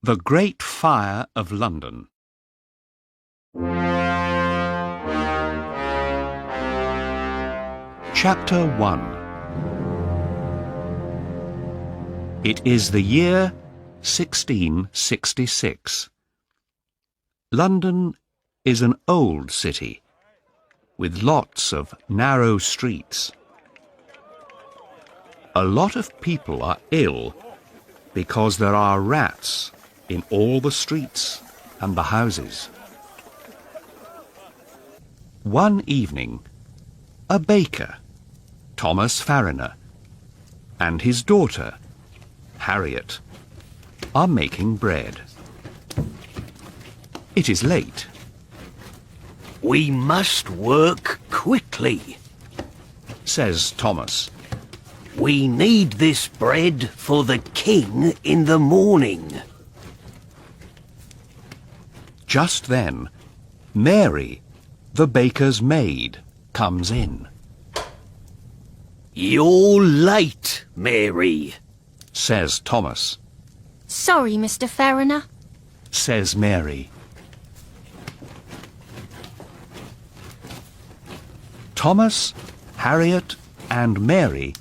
The Great Fire of London. Chapter 1. It is the year 1666. London is an old city, with lots of narrow streets. A lot of people are ill because there are rats in all the streets and the houses. One evening, a baker, Thomas Farriner, and his daughter, Harriet, are making bread. It is late. "We must work quickly," says Thomas. "We need this bread for the king in the morning." Just then, Mary, the baker's maid, comes in. "You're late, Mary," says Thomas. Sorry, Mr. Farriner, says Mary. Thomas, Harriet, and Mary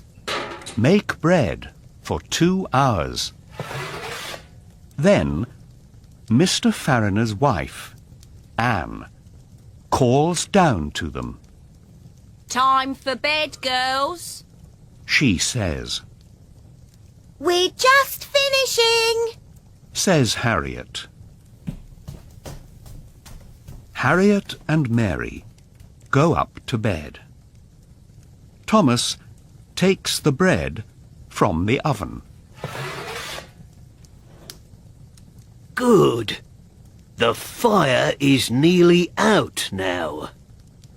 make bread for 2 hours. Then, Mr. Farriner's wife, Anne, calls down to them. Time for bed, girls. She says, We're just finishing, says Harriet. Harriet and Mary go up to bed. Thomas takes the bread from the oven. "Good. The fire is nearly out now,"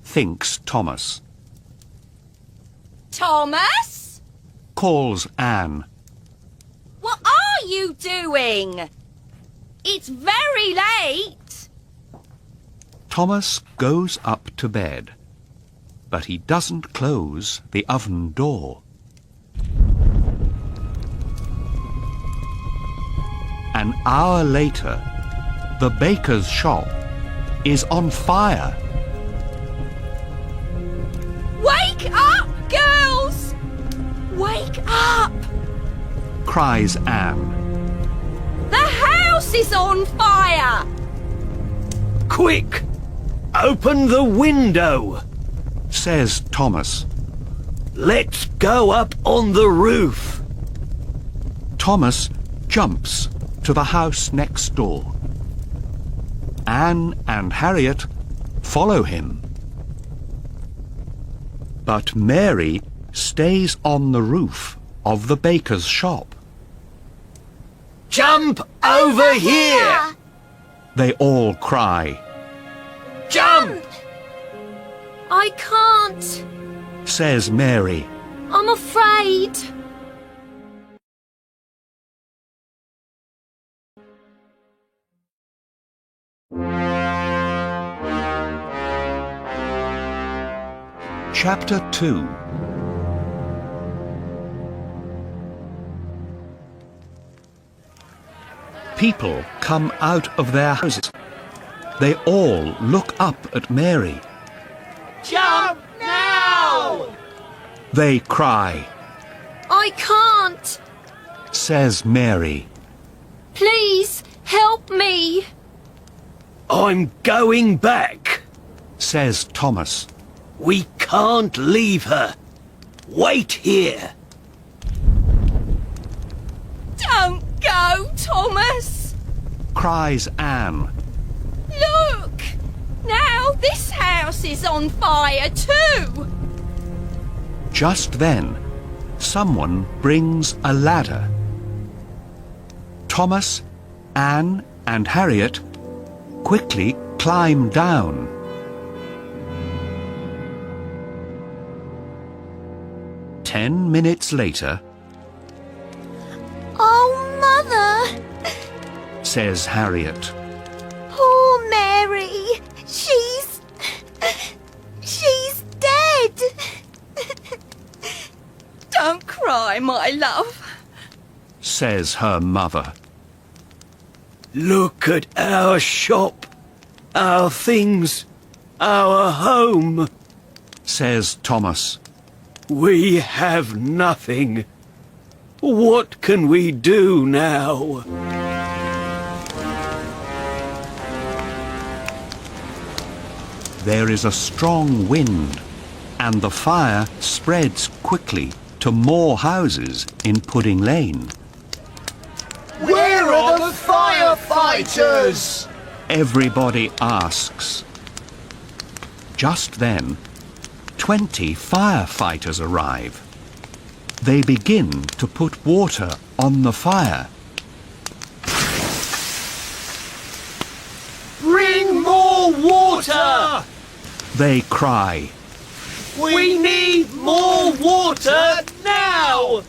Thinks Thomas. Thomas? Calls Anne. What are you doing? It's very late. Thomas goes up to bed, but he doesn't close the oven door. An hour later, the baker's shop is on fire. Wake up, girls! Wake up! Cries Anne. The house is on fire! "Quick! Open the window! Says Thomas. Let's go up on the roof!" Thomas jumps to the house next door. Anne and Harriet follow him. But Mary stays on the roof of the baker's shop. "Jump over here! They all cry. Jump!" I can't. Says Mary. I'm afraid. Chapter 2. People come out of their houses. They all look up at Mary. "Jump now!" They cry. I can't. Says Mary. Please help me. "I'm going back. Says Thomas. We can't leave her. Wait here." Don't go, Thomas. Cries Anne. Look! Now this house is on fire too. Just then, someone brings a ladder. Thomas, Anne, and Harriet quickly climb down. Ten minutes later, Oh, Mother! says Harriet. Poor Mary. She's dead. Don't cry, my love, says her mother. Look at our shop, our things, our home. Says Thomas. We have nothing. What can we do now? There is a strong wind, and the fire spreads quickly to more houses in Pudding Lane. Where are the firefighters? Everybody asks. Just then, 20 firefighters arrive. They begin to put water on the fire. Bring more water! They cry. We need more water now!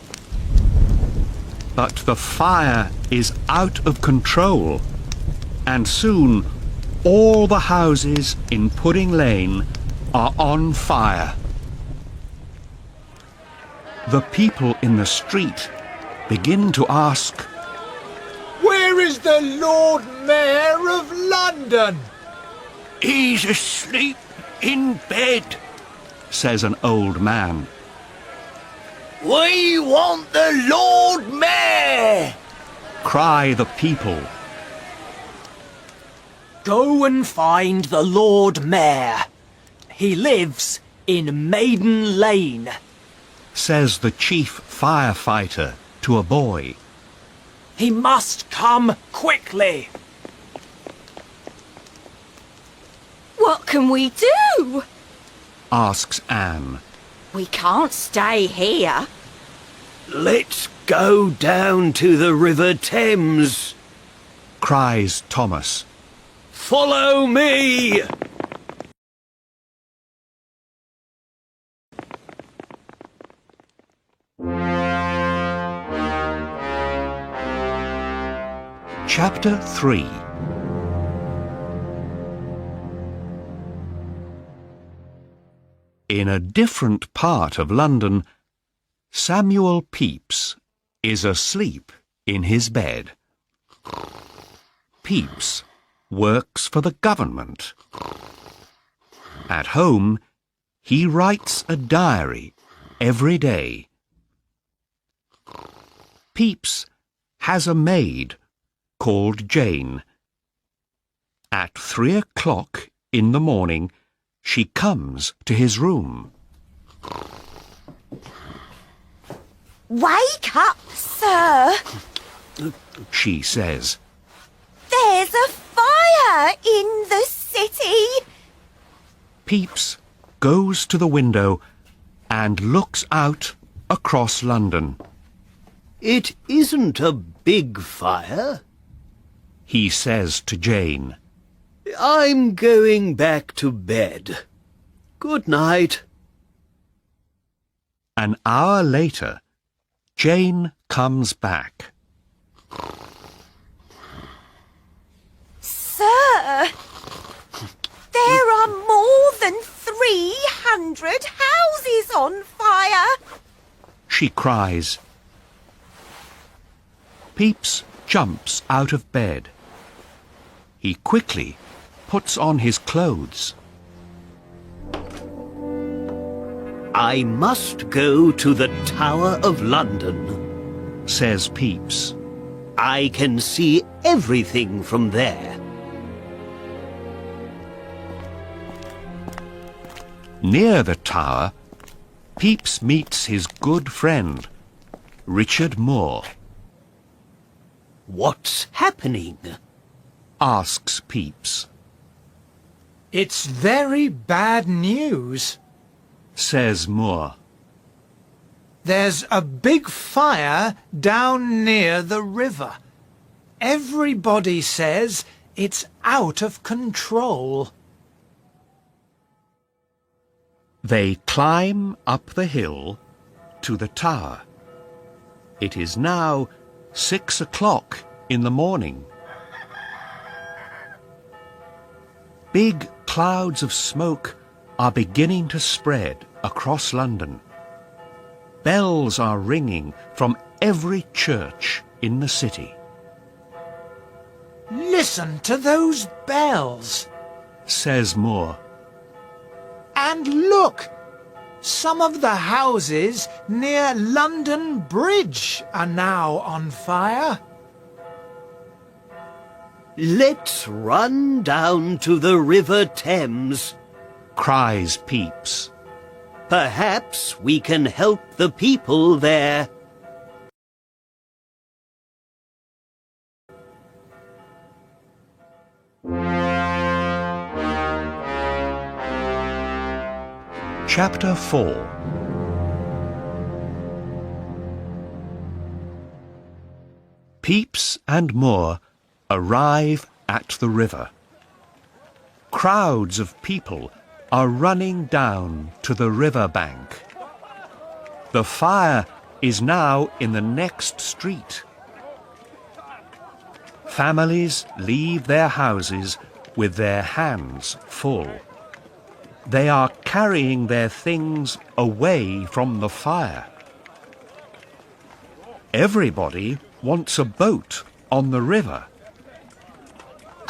But the fire is out of control, and soon all the houses in Pudding Lane are on fire. The people in the street begin to ask, Where is the Lord Mayor of London? He's asleep in bed. says an old man. We want the Lord Mayor! Cry the people. Go and find the Lord Mayor. He lives in Maiden Lane. Says the chief firefighter to a boy. He must come quickly. What can we do? Asks Anne. We can't stay here. Let's go down to the River Thames. Cries Thomas. Follow me! Chapter 3. In a different part of London, Samuel Pepys is asleep in his bed. Pepys works for the government. At home, he writes a diary every day. Pepys has a maid called Jane. At 3 o'clock in the morning, she comes to his room. Wake up, sir. She says, There's a fire in the city. Pepys goes to the window and looks out across London. It isn't a big fire. He says to Jane, I'm going back to bed. Good night. An hour later, Jane comes back. Sir, there are more than 300 houses on fire. She cries. Pepys jumps out of bed. He quickly puts on his clothes. I must go to the Tower of London, Says Pepys. I can see everything from there. Near the tower, Pepys meets his good friend, Richard Moore. What's happening? Asks Pepys. It's very bad news. Says Moore. There's a big fire down near the river. Everybody says it's out of control. They climb up the hill to the tower. It is now 6 o'clock in the morning. Big clouds of smoke are beginning to spread across London. Bells are ringing from every church in the city. Listen to those bells. says Moore. And look! Some of the houses near London Bridge are now on fire. Let's run down to the River Thames. Cries Pepys. Perhaps we can help the people there. Chapter 4. Pepys and Moore arrive at the river. Crowds of people are running down to the river bank. The fire is now in the next street. Families leave their houses with their hands full. They are carrying their things away from the fire. Everybody wants a boat on the river.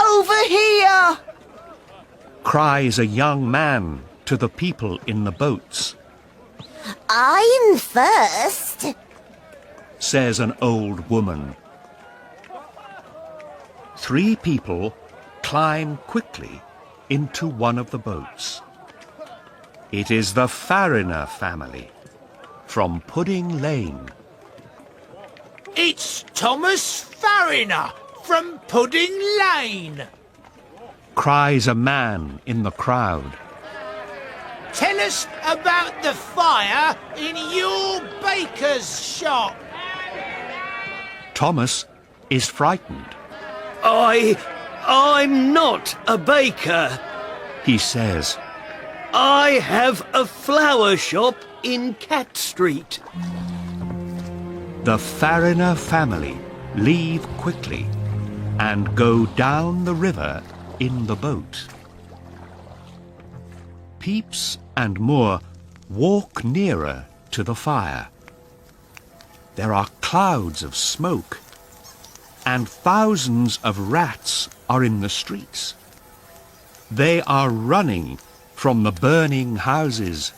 Over here! Cries a young man to the people in the boats. I'm first. Says an old woman. 3 people climb quickly into one of the boats. It is the Fariner family from Pudding Lane. It's Thomas Fariner from Pudding Lane. Cries a man in the crowd. Tell us about the fire in your baker's shop. Thomas is frightened. I'm not a baker. He says, I have a flower shop in Cat Street. the Fariner family leave quickly and go down the river in the boat. Pepys and Moore walk nearer to the fire. There are clouds of smoke, and thousands of rats are in the streets. They are running from the burning houses.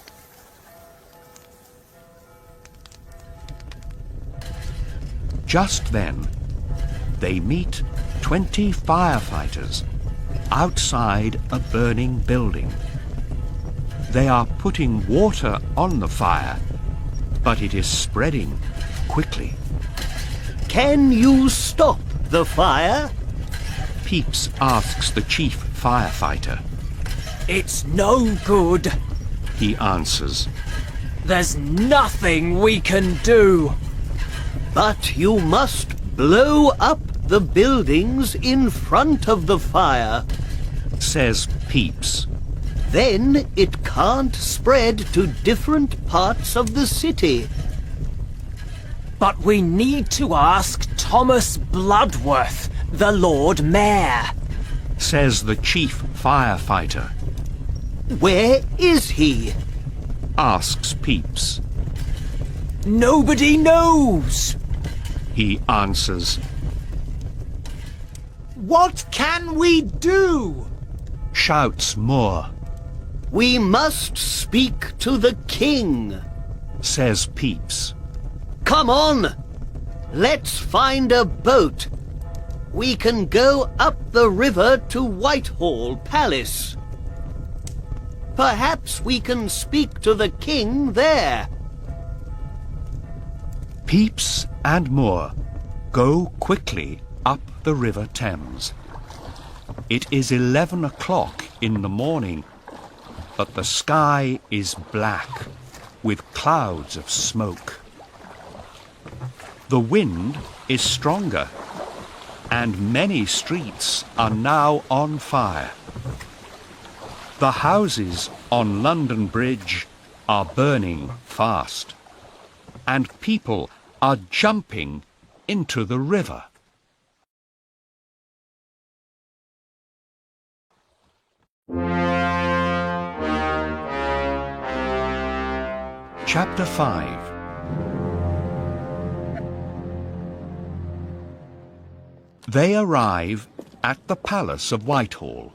Just then, they meet 20 firefighters outside a burning building. They are putting water on the fire, but it is spreading quickly. Can you stop the fire? Pepys asks the chief firefighter. It's no good. He answers, There's nothing we can do. But you must blow up the buildings in front of the fire. says Pepys. Then it can't spread to different parts of the city. But we need to ask Thomas Bloodworth, the Lord Mayor. Says the chief firefighter. Where is he? Asks Pepys. Nobody knows. He answers, What can we do? shouts Moore. We must speak to the king. Says Pepys. Come on! Let's find a boat. We can go up the river to Whitehall Palace. Perhaps we can speak to the king there. Pepys and Moore go quickly up the River Thames. It is 11 o'clock in the morning, but the sky is black with clouds of smoke. The wind is stronger, and many streets are now on fire. The houses on London Bridge are burning fast, and people are jumping into the river. Chapter 5. They arrive at the palace of Whitehall.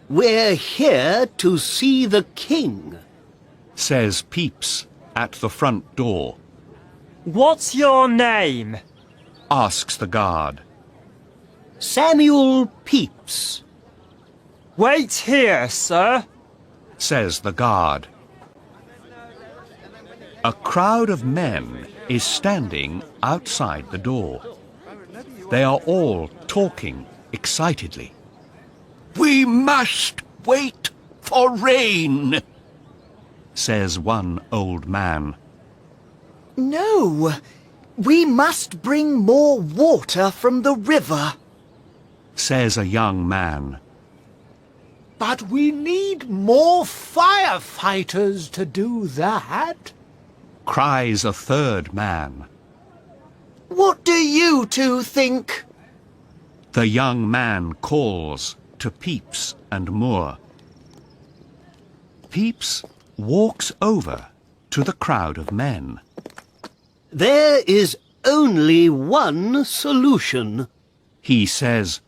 We're here to see the king. Says Pepys at the front door. What's your name? Asks the guard. Samuel Pepys. Wait here, sir. Says the guard. A crowd of men is standing outside the door. They are all talking excitedly. We must wait for rain, says one old man. No, we must bring more water from the river. Says a young man. But we need more firefighters to do that. Cries a third man. What do you two think? The young man calls to Pepys and Moore. Pepys walks over to the crowd of men. There is only one solution. He says,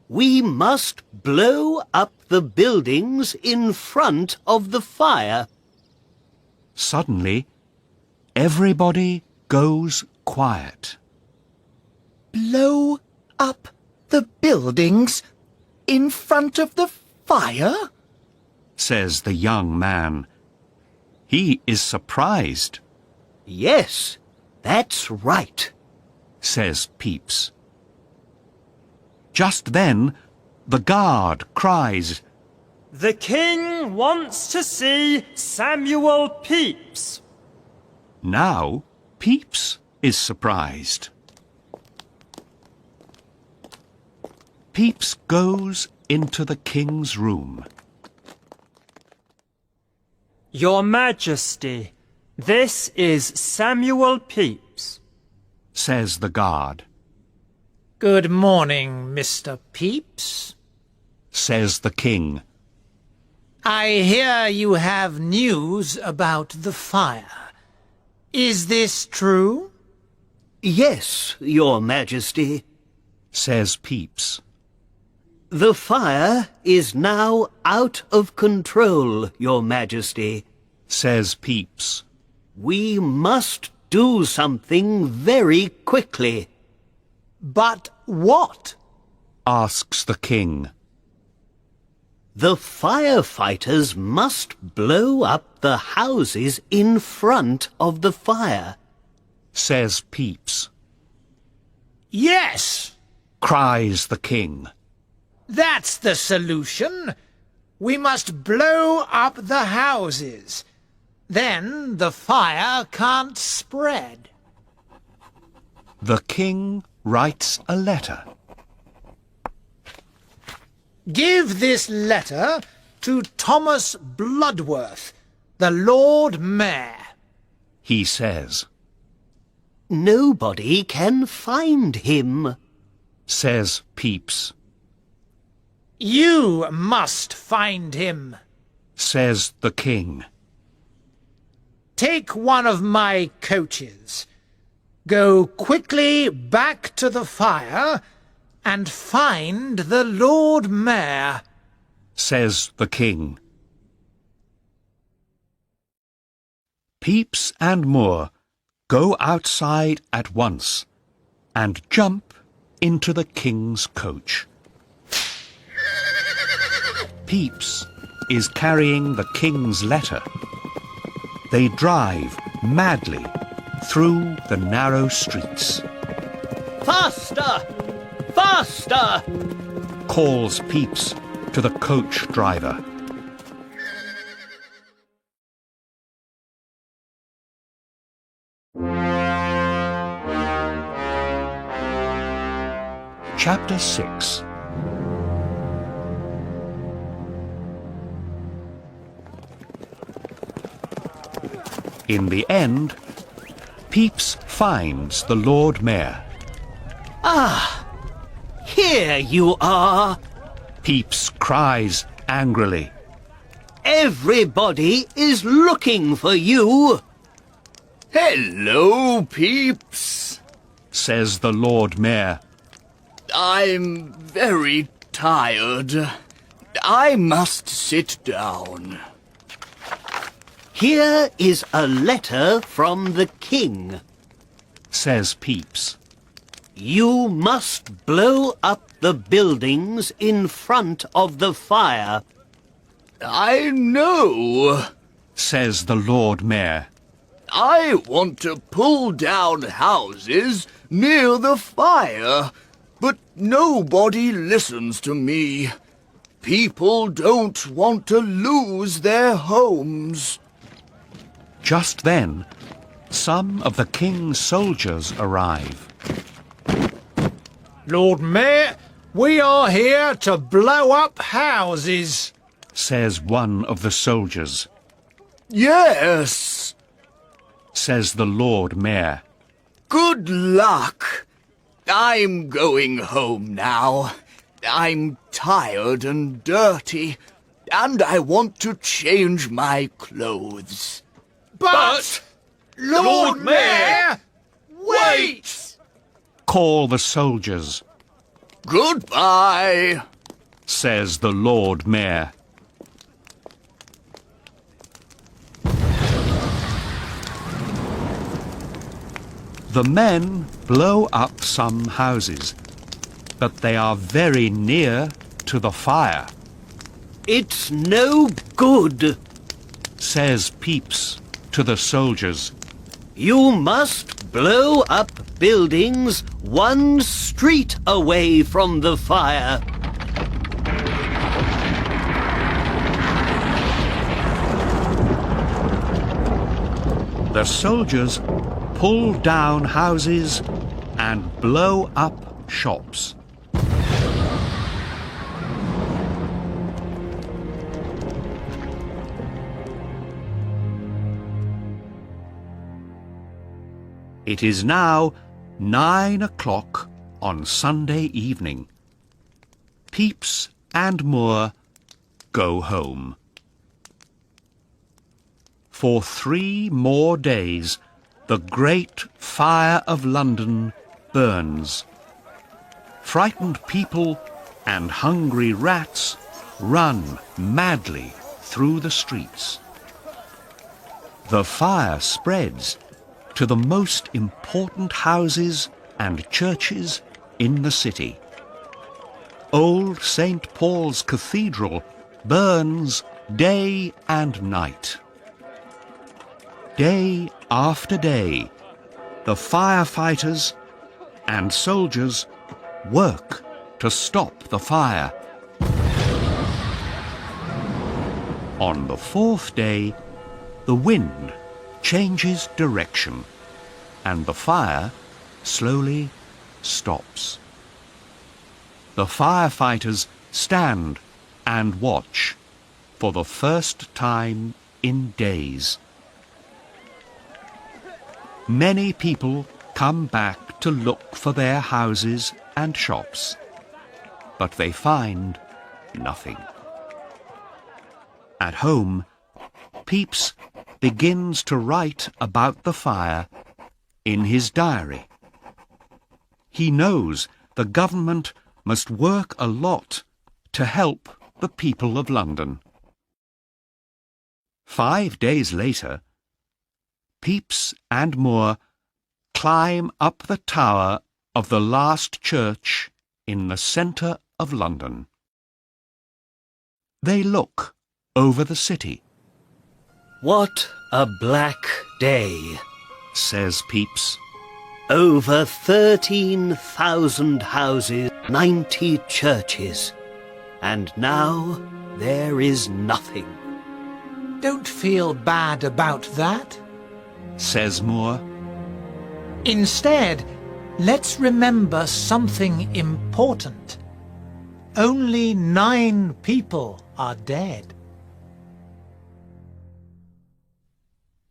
We must blow up the buildings in front of the fire. Suddenly, everybody goes quiet. Blow up the buildings in front of the fire? Says the young man. He is surprised, Yes, that's right. says Pepys. Just then, the guard cries, The king wants to see Samuel Pepys. Now Pepys is surprised. Pepys goes into the king's room. Your Majesty, this is Samuel Pepys. Says the guard. Good morning, Mr. Pepys. Says the king. I hear you have news about the fire. Is this true? Yes, Your Majesty. Says Pepys. The fire is now out of control, Your Majesty. Says Pepys. We must do something very quickly. But what? Asks the king. The firefighters must blow up the houses in front of the fire. Says Pepys. Yes, Cries the king. that's the solution. We must blow up the houses. Then the fire can't spread. The king writes a letter. Give this letter to Thomas Bloodworth, the Lord Mayor. He says. Nobody can find him. Says Pepys. You must find him. Says the king. Take one of my coaches. Go quickly back to the fire and find the Lord Mayor. Says the king. Pepys and Moore go outside at once and jump into the king's coach. Pepys is carrying the king's letter. They drive madly through the narrow streets. Faster! Faster! Calls Pepys to the coach driver. Chapter 6. In the end, Pepys finds the Lord Mayor. Here you are. Pepys cries angrily. Everybody is looking for you. Hello, Pepys. Says the Lord Mayor. I'm very tired. I must sit down. Here is a letter from the king. Says Pepys. You must blow up the buildings in front of the fire. I know. Says the Lord Mayor. I want to pull down houses near the fire, but nobody listens to me. People don't want to lose their homes. Just then, some of the king's soldiers arrive. Lord Mayor, we are here to blow up houses. Says one of the soldiers. Yes. Says the Lord Mayor. Good luck. I'm going home now. I'm tired and dirty, and I want to change my clothes. But Lord Mayor, wait! Call the soldiers. Goodbye. Says the Lord Mayor. The men blow up some houses, but they are very near to the fire. It's no good. Says Pepys to the soldiers. You must blow up buildings 1 street away from the fire. The soldiers pull down houses and blow up shops. It is now 9 o'clock on Sunday evening. Pepys and Moore go home. For 3 more days, the great fire of London burns. Frightened people and hungry rats run madly through the streets. The fire spreads to the most important houses and churches in the city. Old St. Paul's Cathedral burns day and night. Day after day, the firefighters and soldiers work to stop the fire. On the 4th day, the wind changes direction and the fire slowly stops. The firefighters stand and watch for the first time in days. Many people come back to look for their houses and shops, but they find nothing. At home, Pepys begins to write about the fire in his diary. He knows the government must work a lot to help the people of London. 5 days later, Pepys and Moore climb up the tower of the last church in the centre of London. They look over the city. What a black day. Says Pepys. Over 13,000 houses, 90 churches, and now there is nothing. Don't feel bad about that. Says Moore. Instead, let's remember something important. Only 9 people are dead.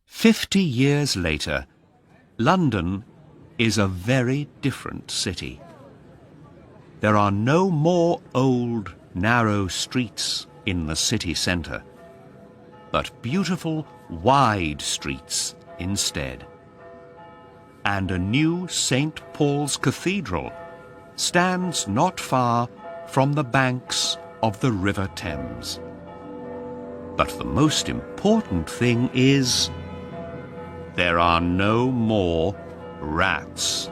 50 years later, London is a very different city. There are no more old, narrow streets in the city centre, but beautiful, wide streets instead. And a new St. Paul's Cathedral, stands not far from the banks of the River Thames. But the most important thing is there are no more rats.